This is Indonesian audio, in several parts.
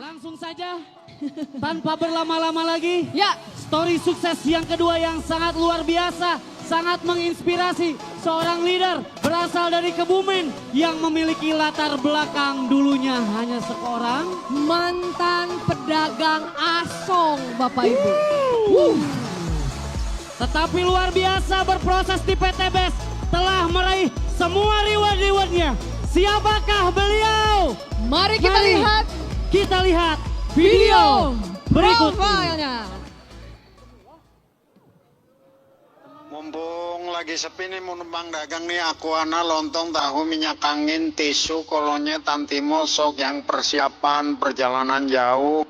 Langsung saja, tanpa berlama-lama lagi, Ya, story sukses yang kedua yang sangat luar biasa, sangat menginspirasi. Seorang leader berasal dari Kebumen yang memiliki latar belakang dulunya hanya seorang mantan pedagang asong Bapak Ibu. Tetapi luar biasa berproses di PT BES, telah meraih semua reward-rewardnya. Siapakah beliau? Mari kita lihat Kita lihat video berikut ini. profilnya. Mumpung lagi sepi nih mau numpang dagang nih, aku ana lontong tahu minyak angin tisu kolonya tantimo sok yang persiapan perjalanan jauh.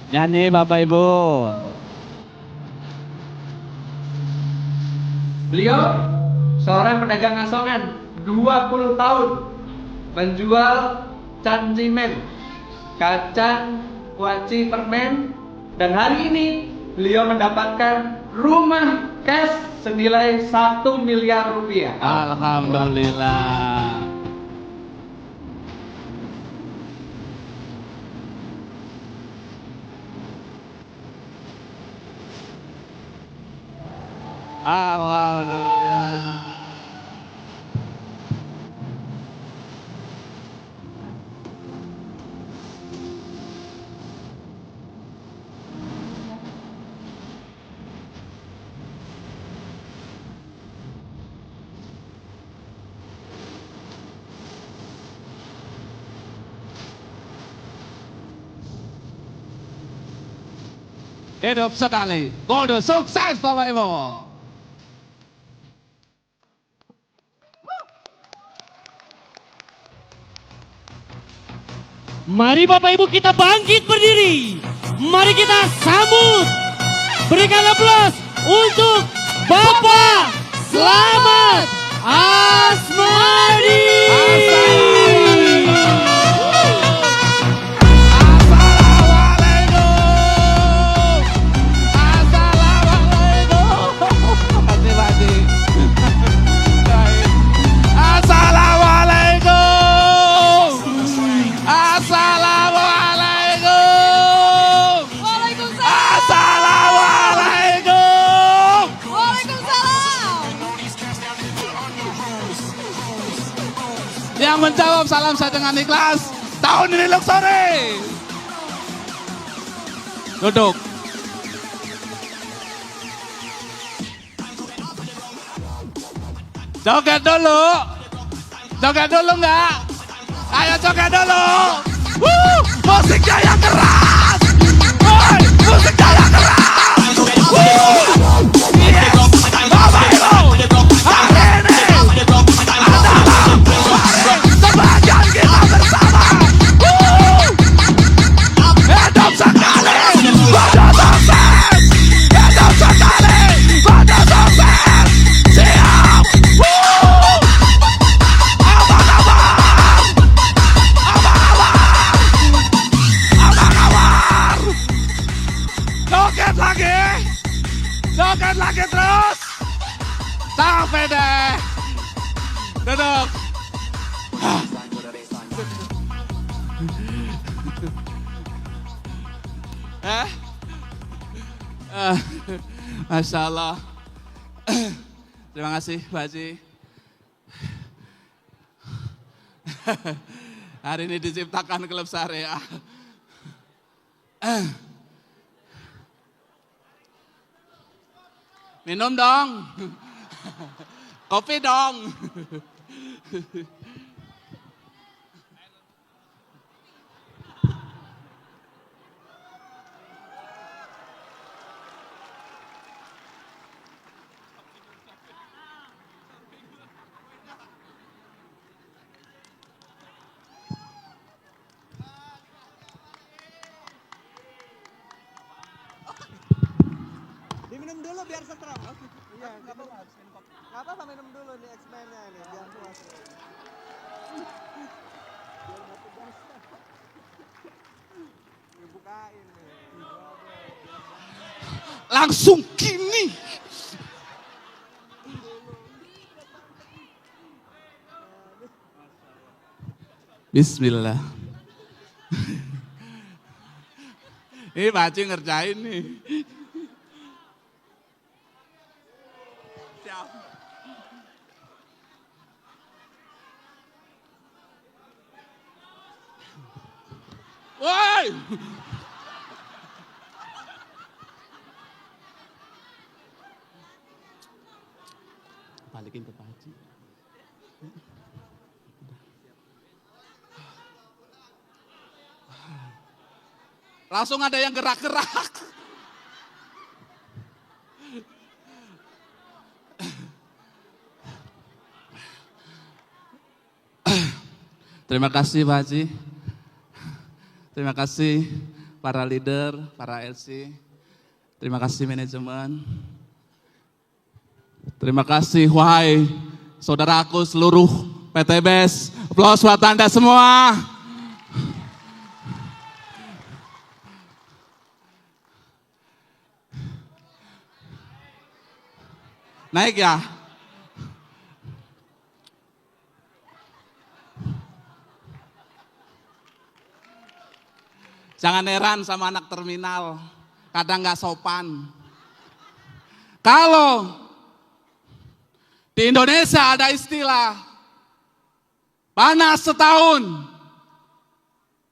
Nyanyi Bapak Ibu. Beliau seorang pedagang asongan 20 tahun menjual cancimen, kacang, kuaci, permen, dan hari ini beliau mendapatkan rumah cash senilai 1 miliar rupiah. Alhamdulillah. Alhamdulillah. Hidup sekali, kode sukses Bapak Ibu. Mari Bapak Ibu kita bangkit berdiri. Mari kita sambut. Berikan aplaus untuk Bapak Slamet Asmadi. Yang menjawab salam saya dengan ikhlas. Tahun ini Luxori. Duduk. Joget dulu. Joget dulu enggak? Ayo joget dulu. Musiknya yang keras. Woi, musiknya yang keras. Yes. Bapak Ibu. Hari ini adalah sebagian kita bersama. Hidup lagi terus. Sampai deh. Duduk. Masya Allah. Terima kasih Pak Haji. Hari ini diciptakan klub syariah. Minum dong. Kopi dong. Diminum dulu biar setrum. Iya, nggak apa-apa. Nggak apa-apa minum dulu nih X-Men-nya ini biar puas. Biar nggak tegas. Dibukain nih. Langsung gini. Bismillah. Ini Pak Haji ngerjain nih. Siap. Woi. Balikin ke Pak Haji. Langsung ada yang gerak-gerak. Terima kasih Pak Haji. Terima kasih para leader, para LC. Terima kasih manajemen. Terima kasih wahai saudaraku seluruh PTBS. Aplaus buat Anda semua. Naik ya. Jangan heran sama anak terminal, kadang nggak sopan. Kalau di Indonesia ada istilah panas setahun,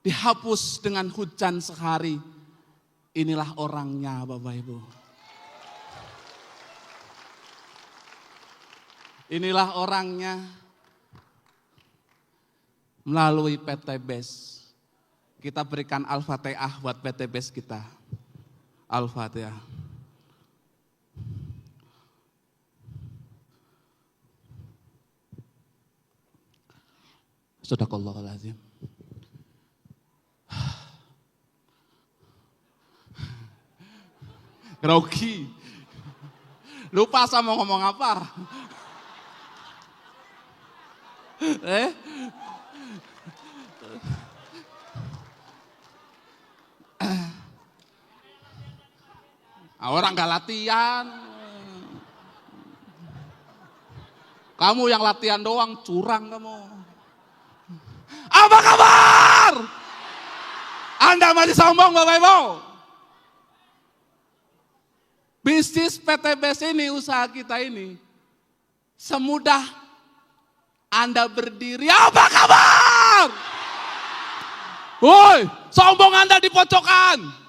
dihapus dengan hujan sehari. Inilah orangnya Bapak Ibu. Inilah orangnya melalui PTBS. Kita berikan Al-Fatihah buat PTBS kita. Al-Fatihah. Sadaqallahul azim. Grogi. Lupa sama ngomong apa. Orang gak latihan. Kamu yang latihan doang, curang kamu. Apa kabar? Anda masih sombong Bapak Ibu? Bisnis PTBS ini, usaha kita ini, semudah Anda berdiri. Apa kabar? Woi, sombong Anda di pojokan.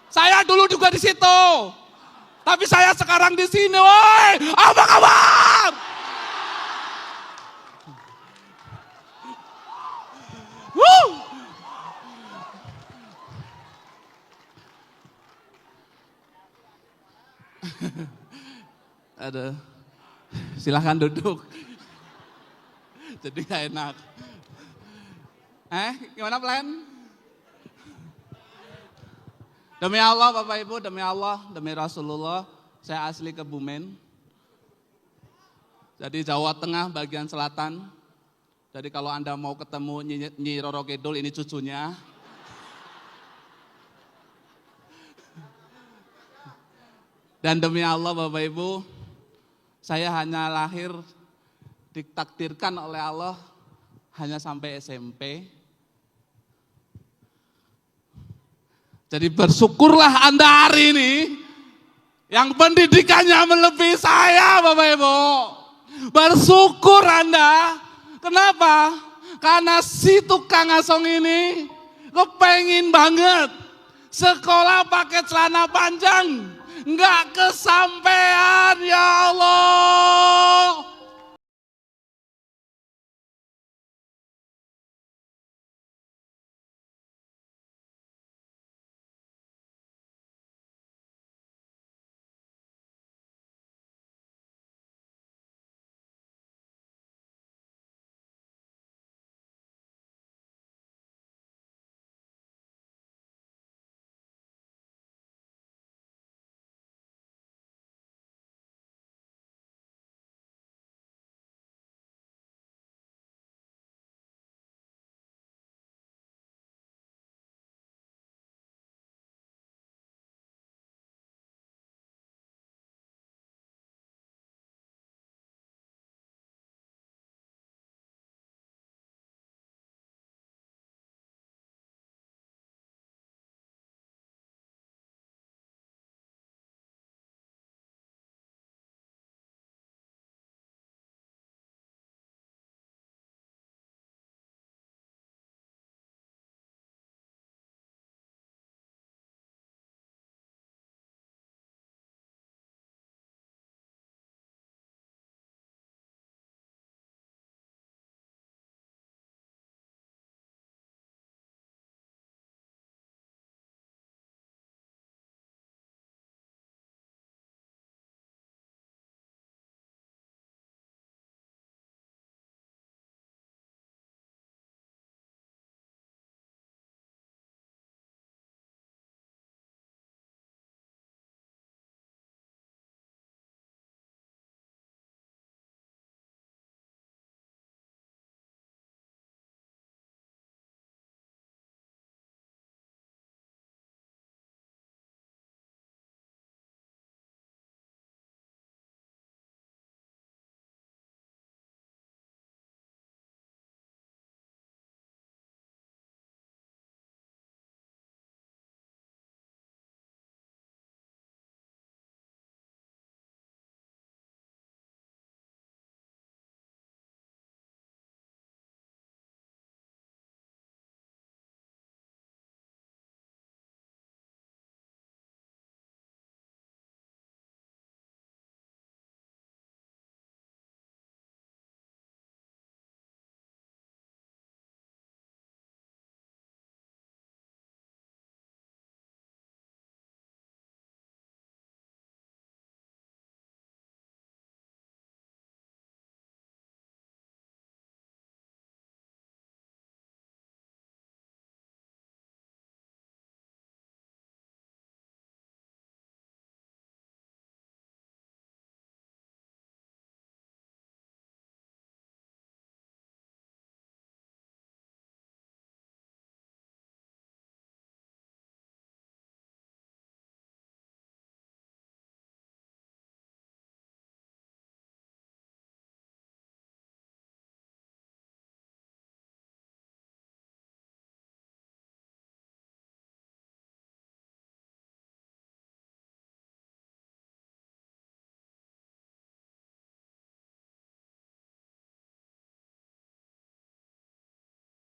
Saya dulu juga di situ. Tapi saya sekarang di sini. Woi, apa kabar? Aduh, silahkan duduk. Jadi gak enak. Gimana plan? Demi Allah Bapak Ibu, demi Allah, demi Rasulullah, saya asli Kebumen. Jadi Jawa Tengah bagian selatan. Jadi kalau Anda mau ketemu Nyi Roro Kidul, ini cucunya. Dan demi Allah Bapak Ibu, saya hanya lahir ditakdirkan oleh Allah hanya sampai SMP. Jadi bersyukurlah Anda hari ini yang pendidikannya melebihi saya Bapak Ibu. Bersyukur Anda. Kenapa? Karena si tukang asong ini kepengin banget sekolah pakai celana panjang. Enggak kesampean ya Allah.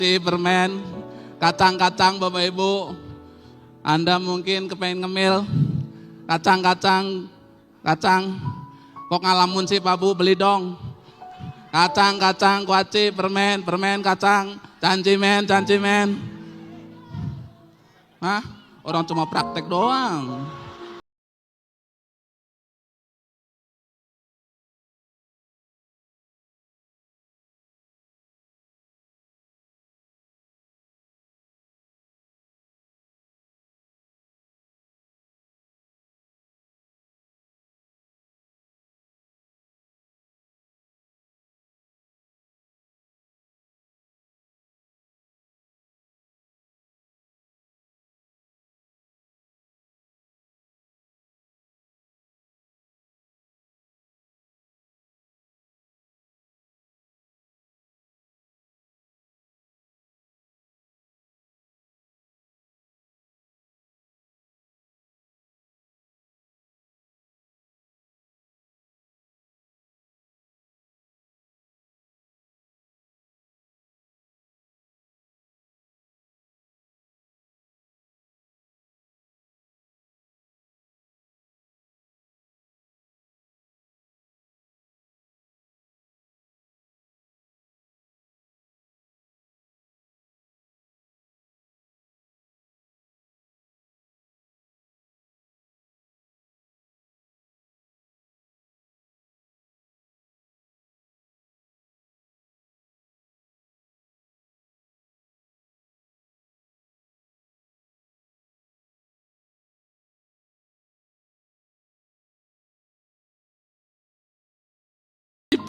Di permen, kacang-kacang Bapak Ibu, Anda mungkin kepengen ngemil, kacang, kok ngalamun sih Pak Bu, beli dong. Kacang, kuaci, permen, kacang, cancimen. Hah? Orang cuma praktek doang.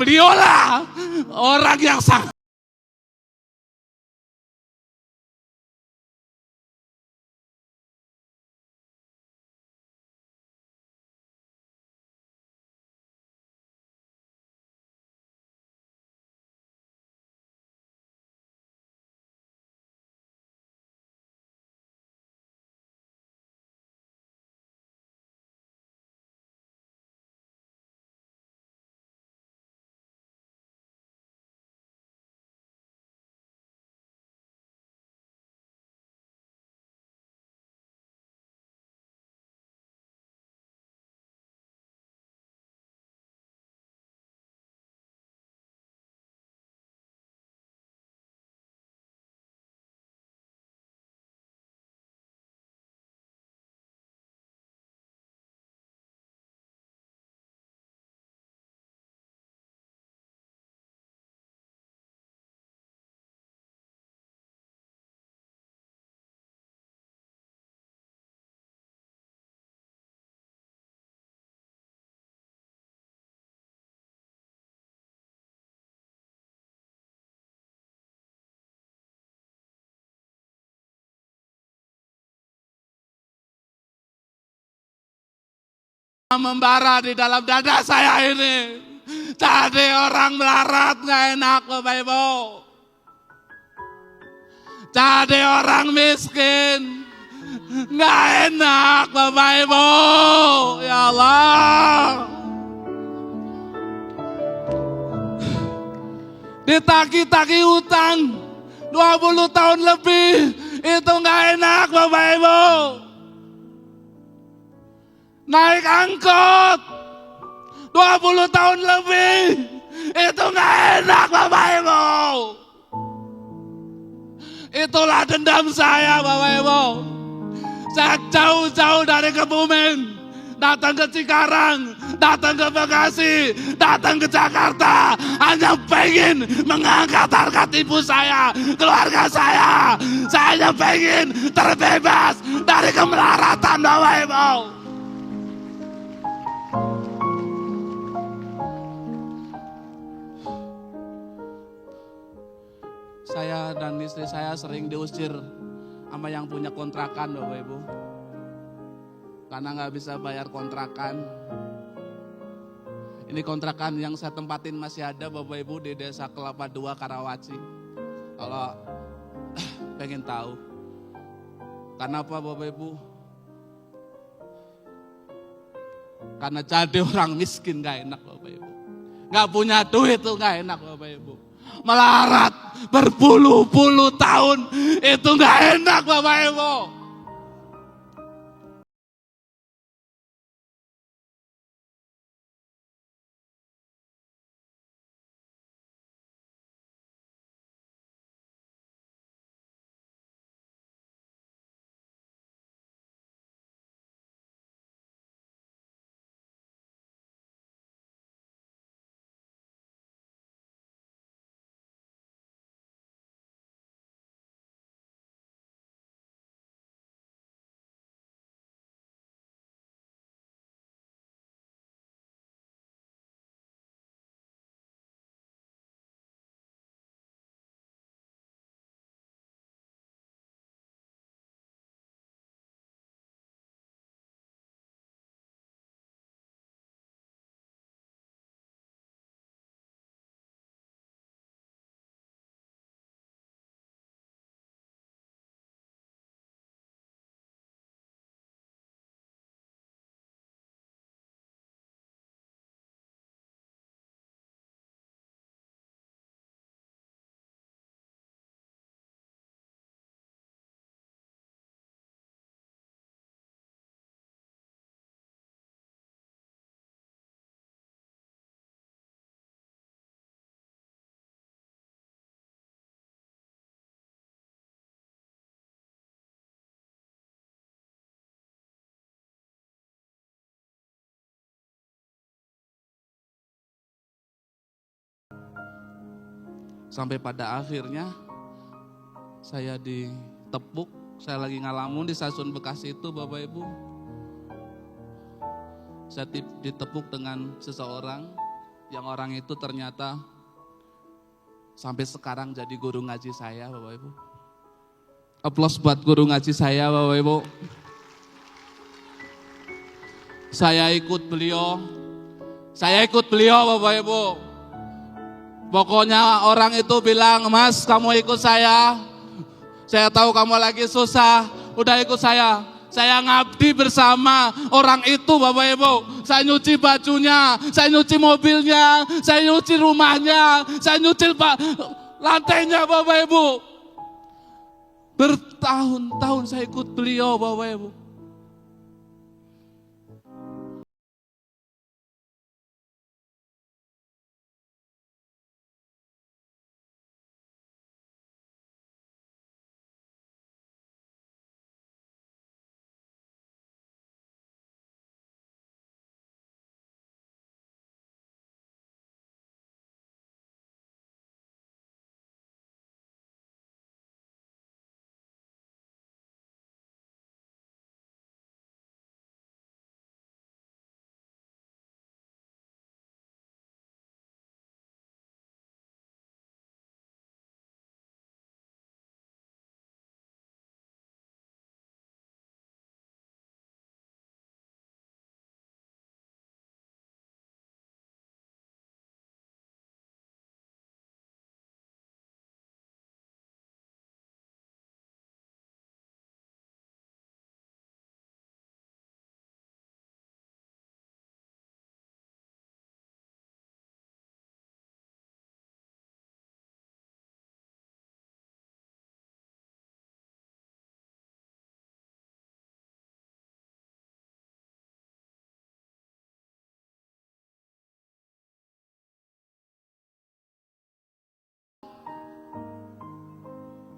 Beliaulah orang yang sangat membara di dalam dada saya ini. Jadi orang melarat gak enak Bapak Ibu. Jadi orang miskin gak enak Bapak Ibu. Ya Allah. Ditagi-tagi utang 20 tahun lebih, itu gak enak Bapak Ibu. Naik angkot 20 tahun lebih, itu gak enak Bapak Ibu. Itulah dendam saya Bapak Ibu. Saya jauh-jauh dari Kebumen, datang ke Cikarang, datang ke Bekasi, datang ke Jakarta, hanya pengen mengangkat harkat ibu saya, keluarga saya. Saya hanya pengen terbebas dari kemelaratan Bapak Ibu. Saya dan istri saya sering diusir sama yang punya kontrakan Bapak Ibu. Karena nggak bisa bayar kontrakan. Ini kontrakan yang saya tempatin masih ada Bapak Ibu di Desa Kelapa II, Karawaci. Kalau pengen tahu. Kenapa Bapak Ibu? Karena jadi orang miskin gak enak Bapak Ibu. Gak punya duit tuh gak enak Bapak Ibu. Melarat berpuluh-puluh tahun itu gak enak Bapak Ibu. Sampai pada akhirnya saya ditepuk, saya lagi ngalamun di stasiun Bekasi itu Bapak Ibu. Saya ditepuk dengan seseorang yang orang itu ternyata sampai sekarang jadi guru ngaji saya, Bapak Ibu. Aplaus buat guru ngaji saya, Bapak Ibu. Saya ikut beliau, Bapak Ibu. Pokoknya orang itu bilang, "Mas, kamu ikut saya tahu kamu lagi susah, udah ikut saya." Saya ngabdi bersama orang itu, Bapak Ibu. Saya nyuci bajunya, saya nyuci mobilnya, saya nyuci rumahnya, saya nyuci lantainya, Bapak Ibu. Bertahun-tahun saya ikut beliau, Bapak Ibu.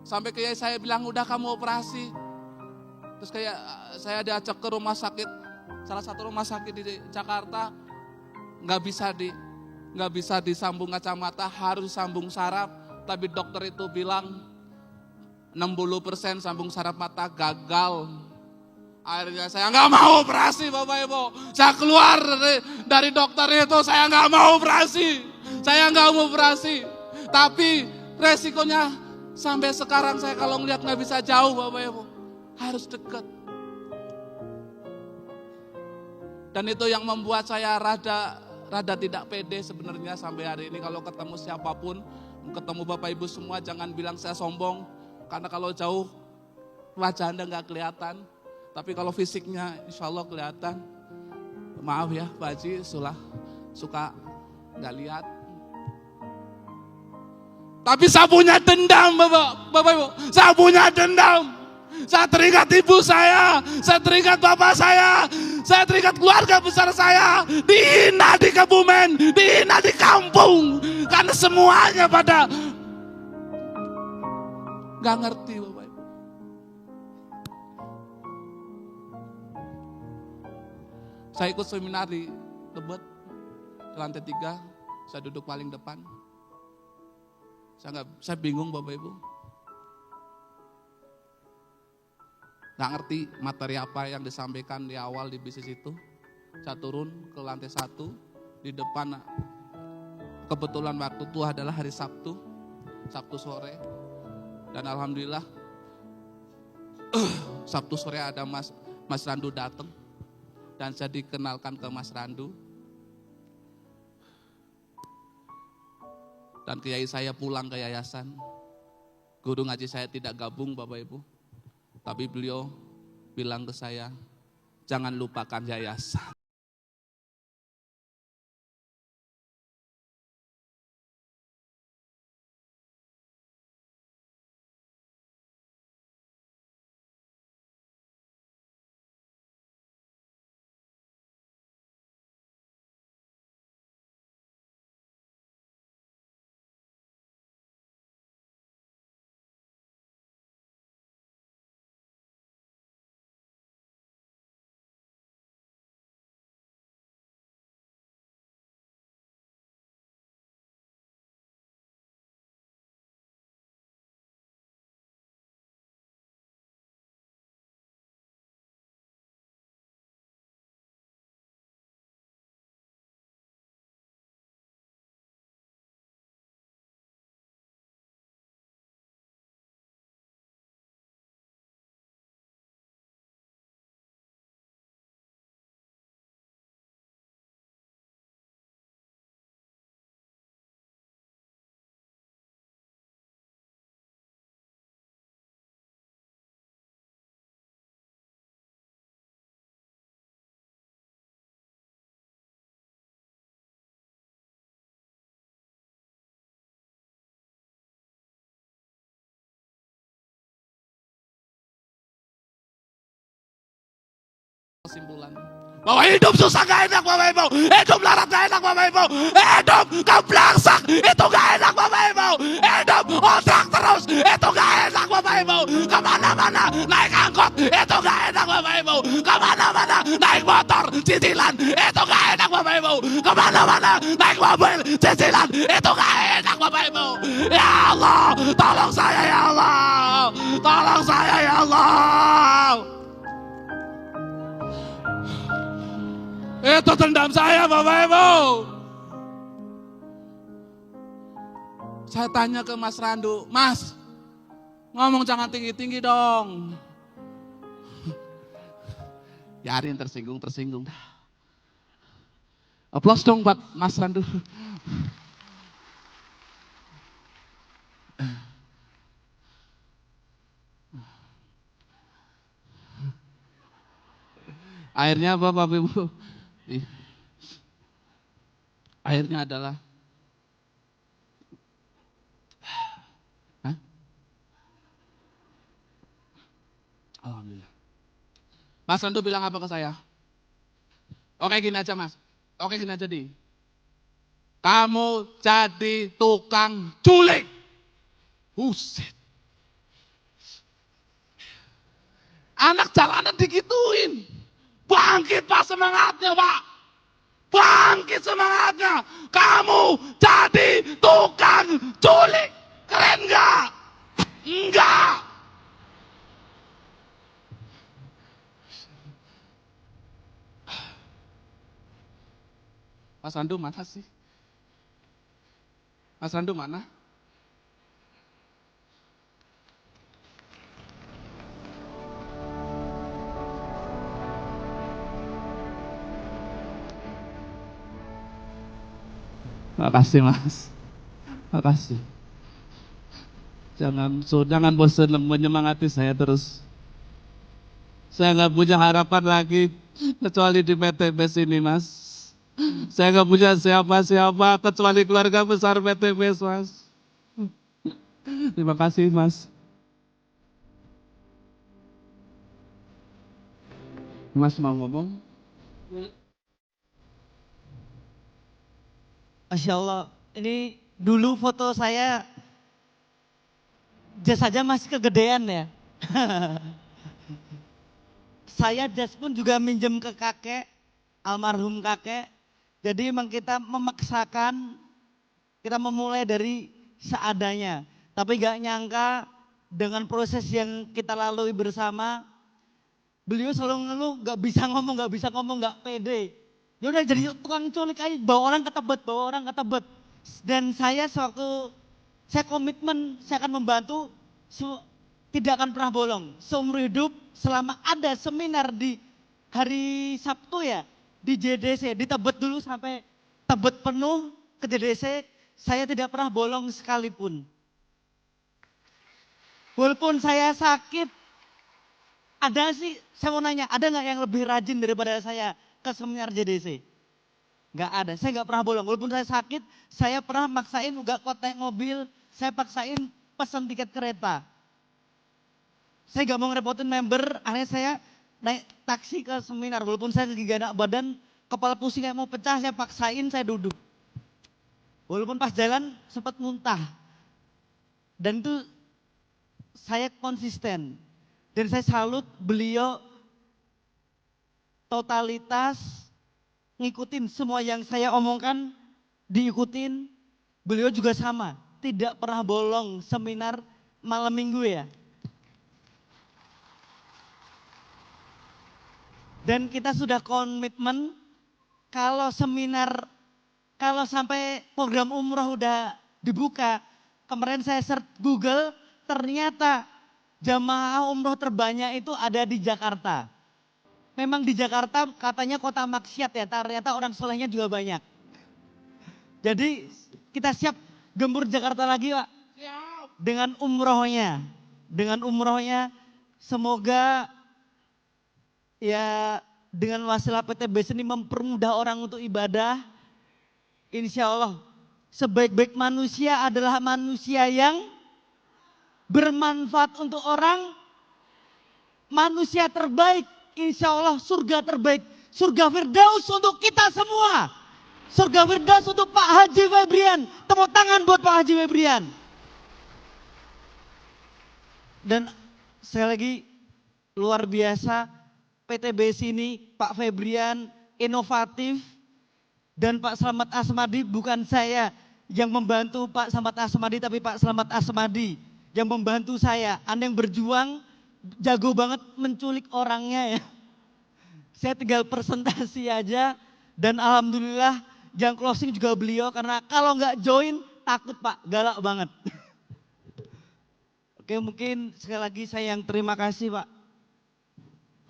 Sampai kayak saya bilang, "Udah kamu operasi." Terus kayak saya diajak ke rumah sakit, salah satu rumah sakit di Jakarta, nggak bisa disambung kacamata, harus sambung saraf. Tapi dokter itu bilang 60% sambung saraf mata gagal. Akhirnya saya nggak mau operasi, Bapak Ibu. Saya keluar dari dokter itu, saya nggak mau operasi. Tapi resikonya sampai sekarang saya kalau ngeliat nggak bisa jauh, Bapak Ibu, harus dekat. Dan itu yang membuat saya rada tidak pede sebenarnya sampai hari ini kalau ketemu siapapun, ketemu Bapak Ibu semua, jangan bilang saya sombong, karena kalau jauh wajah Anda nggak kelihatan, tapi kalau fisiknya insya Allah kelihatan. Maaf ya Pak Haji, suka nggak lihat. Tapi saya punya dendam, Bapak Ibu. Saya punya dendam. Saya teringat ibu saya teringat bapak saya teringat keluarga besar saya. Dihina di Kebumen, dihina di kampung. Karena semuanya pada gak ngerti, Bapak Ibu. Saya ikut seminar di Tebet, lantai 3, saya duduk paling depan. Saya bingung, Bapak Ibu. Gak ngerti materi apa yang disampaikan di awal di bisnis itu. Saya turun ke lantai 1, di depan kebetulan waktu itu adalah hari Sabtu sore. Dan alhamdulillah Sabtu sore ada Mas Randu datang. Dan saya dikenalkan ke Mas Randu. Dan kiai saya pulang ke yayasan. Guru ngaji saya tidak gabung, Bapak Ibu. Tapi beliau bilang ke saya, jangan lupakan yayasan. Kesimpulan bahwa hidup susah gak enak Bapak Ibu, hidup larat gak enak Bapak Ibu, hidup keblangsak itu gak enak Bapak Ibu, hidup otak terus itu gak enak Bapak Ibu, kemana-mana naik angkot itu gak enak Bapak Ibu, kemana-mana naik motor cicilan itu gak enak Bapak Ibu, kemana-mana naik mobil cicilan itu gak enak Bapak Ibu. Ya Allah, tolong saya ya Allah, tolong saya ya Allah. Itu dendam saya Bapak Ibu. Saya tanya ke Mas Randu, Mas, ngomong jangan tinggi-tinggi dong. Biarin tersinggung. Aplaus dong buat Mas Randu. Akhirnya apa Bapak Ibu? Akhirnya adalah Alhamdulillah. Mas Randu bilang apa ke saya? Oke gini aja Mas, oke gini aja di. Kamu jadi tukang culik. Buset. Anak jalanan digituin. Bangkit Pak semangatnya Pak. Bangkit semangatnya. Kamu jadi tukang culik. Keren gak? Enggak. Mas Randu mana sih? Mas Randu mana? Makasih Mas, makasih. Jangan bosan menyemangati saya terus. Saya nggak punya harapan lagi kecuali di PTBS ini Mas. Saya nggak punya siapa-siapa kecuali keluarga besar PTBS Mas. Terima kasih Mas. Mas mau ngomong? Masya Allah, ini dulu foto saya jas aja masih kegedean ya. Saya jas pun juga minjem ke kakek, almarhum kakek. Jadi memang kita memaksakan, kita memulai dari seadanya. Tapi gak nyangka dengan proses yang kita lalui bersama, beliau selalu ngeluh gak bisa ngomong, gak pede. Ya udah jadi tukang culik aja, bawa orang ke Tebet. Dan saya sewaktu saya komitmen, saya akan membantu, tidak akan pernah bolong. Seumur hidup selama ada seminar di hari Sabtu ya, di JDC, di Tebet dulu sampai Tebet penuh ke JDC, saya tidak pernah bolong sekalipun. Walaupun saya sakit, ada sih, saya mau nanya, ada nggak yang lebih rajin daripada saya ke seminar JDC? Nggak ada, saya nggak pernah bolong. Walaupun saya sakit, saya pernah maksain nggak kuat naik mobil, saya paksain pesan tiket kereta. Saya nggak mau ngerepotin member, akhirnya saya naik taksi ke seminar. Walaupun saya lagi gak enak badan, kepala pusing kayak mau pecah, saya paksain saya duduk. Walaupun pas jalan sempat muntah. Dan itu saya konsisten. Dan saya salut beliau totalitas ngikutin semua yang saya omongkan, diikutin. Beliau juga sama, tidak pernah bolong seminar malam minggu ya. Dan kita sudah komitmen kalau seminar, kalau sampai program umroh udah dibuka, kemarin saya search Google, ternyata jamaah umroh terbanyak itu ada di Jakarta. Memang di Jakarta katanya kota maksiat ya, ternyata orang solehnya juga banyak. Jadi kita siap gembur Jakarta lagi Pak. Dengan umrohnya. Dengan umrohnya semoga ya dengan wasilah PTBS ini mempermudah orang untuk ibadah. Insya Allah sebaik-baik manusia adalah manusia yang bermanfaat untuk orang. Manusia terbaik insya Allah surga terbaik. Surga Firdaus untuk kita semua. Surga Firdaus untuk Pak Haji Febrian. Tepuk tangan buat Pak Haji Febrian. Dan sekali lagi luar biasa PTBS ini Pak Febrian inovatif. Dan Pak Slamet Asmadi bukan saya yang membantu Pak Slamet Asmadi, tapi Pak Slamet Asmadi yang membantu saya. Anda yang berjuang jago banget menculik orangnya ya. Saya tinggal presentasi aja dan alhamdulillah yang closing juga beliau karena kalau nggak join takut Pak, galak banget. Oke, mungkin sekali lagi saya yang terima kasih Pak.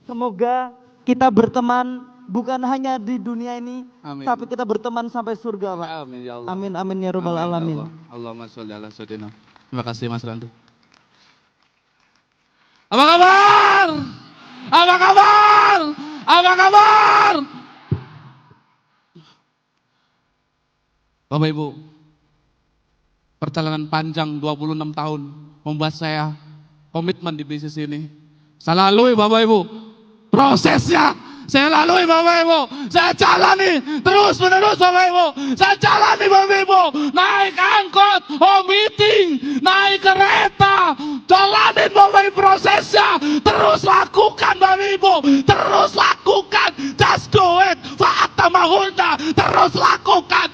Semoga kita berteman bukan hanya di dunia ini, Amin. tapi kita berteman sampai surga Pak. Amin ya Allah. Amin amin ya rabbal alamin. Allahumma sholli ala sayyidina. Terima kasih Mas Randu. Apa kabar? Apa kabar? Apa kabar? Bapak Ibu, perjalanan panjang 26 tahun membuat saya komitmen di bisnis ini. Saya lalui Bapak Ibu prosesnya. Saya lalui Bapak Ibu, saya jalani terus menerus Bapak Ibu. Saya jalani Bapak Ibu, naik angkot, home meeting, naik kereta, jalanin Bapak Ibu prosesnya. Terus lakukan Bapak Ibu, terus lakukan, just do it, fa'ata mahulna, terus lakukan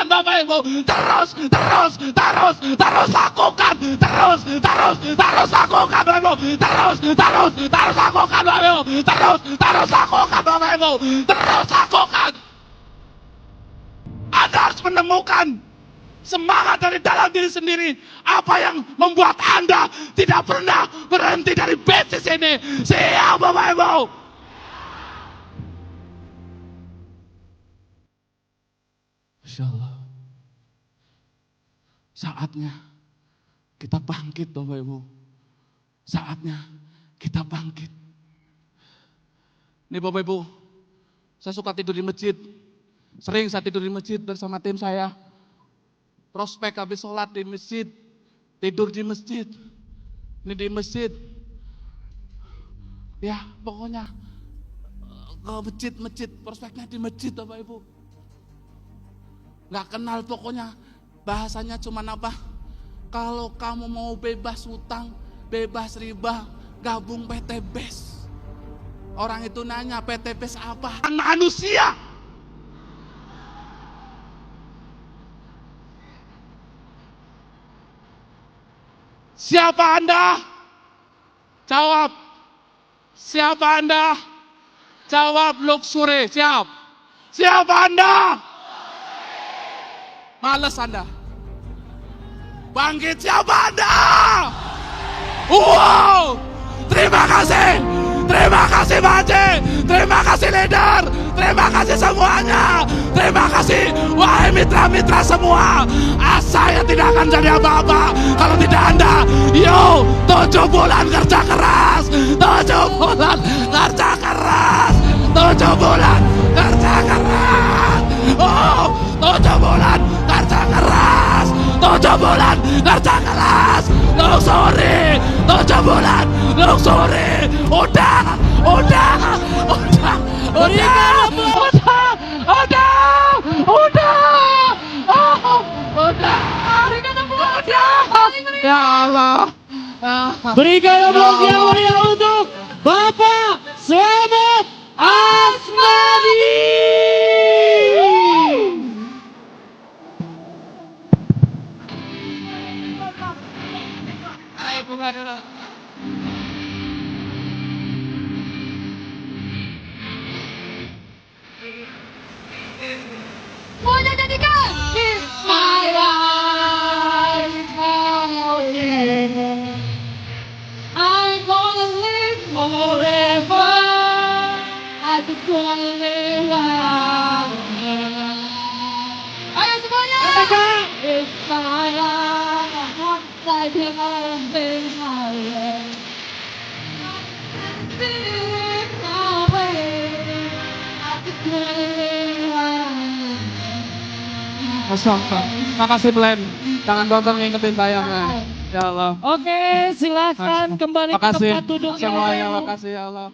Bapak Ibu, terus lakukan, terus lakukan Bapak Ibu, terus lakukan Bapak Ibu, terus lakukan Bapak Ibu, terus lakukan. Anda harus menemukan semangat dari dalam diri sendiri. Apa yang membuat Anda tidak pernah berhenti dari bisnis ini. Siap Bapak Ibu. Insya Allah. Saatnya kita bangkit Bapak Ibu. Saatnya kita bangkit. Nih Bapak Ibu, saya suka tidur di masjid. Sering saya tidur di masjid bersama tim saya. Prospek habis sholat di masjid, tidur di masjid. Ini di masjid. Ya pokoknya ke masjid, prospeknya di masjid Bapak Ibu. Gak kenal pokoknya, bahasanya cuma apa? Kalau kamu mau bebas utang, bebas riba, gabung PTBS. Orang itu nanya PTBS apa? Manusia. Siapa Anda? Jawab. Siapa Anda? Jawab luxury. Siap. Siapa Anda? Males Anda. Bangkit siapa Anda? Wow. Terima kasih. Terima kasih Pak Haji, terima kasih leader, terima kasih semuanya, terima kasih wahai mitra-mitra semua. Saya tidak akan jadi apa-apa kalau tidak Anda. Yo, 7 bulan kerja keras, 7 bulan kerja keras, 7 bulan kerja keras. Oh, 7 bulan kerja keras, 7 bulan kerja keras. Luxury, 7 bulan luxury. Udah. Ya Allah. Berikan aplaus yang meriah untuk Bapak Slamet Asmadi. Ayo bunga dulu. Semuanya nyanyikan. It's my life, oh yeah. I'm gonna live forever. I just wanna live forever. Ayo semuanya. It's my life, like everything I live. Live my way. I just wanna live forever. Makasih Plan. Jangan tonton ngingetin saya. Ya Allah. Oke, silakan kembali ke Makasih tempat duduknya. semuanya. Makasih ya Allah.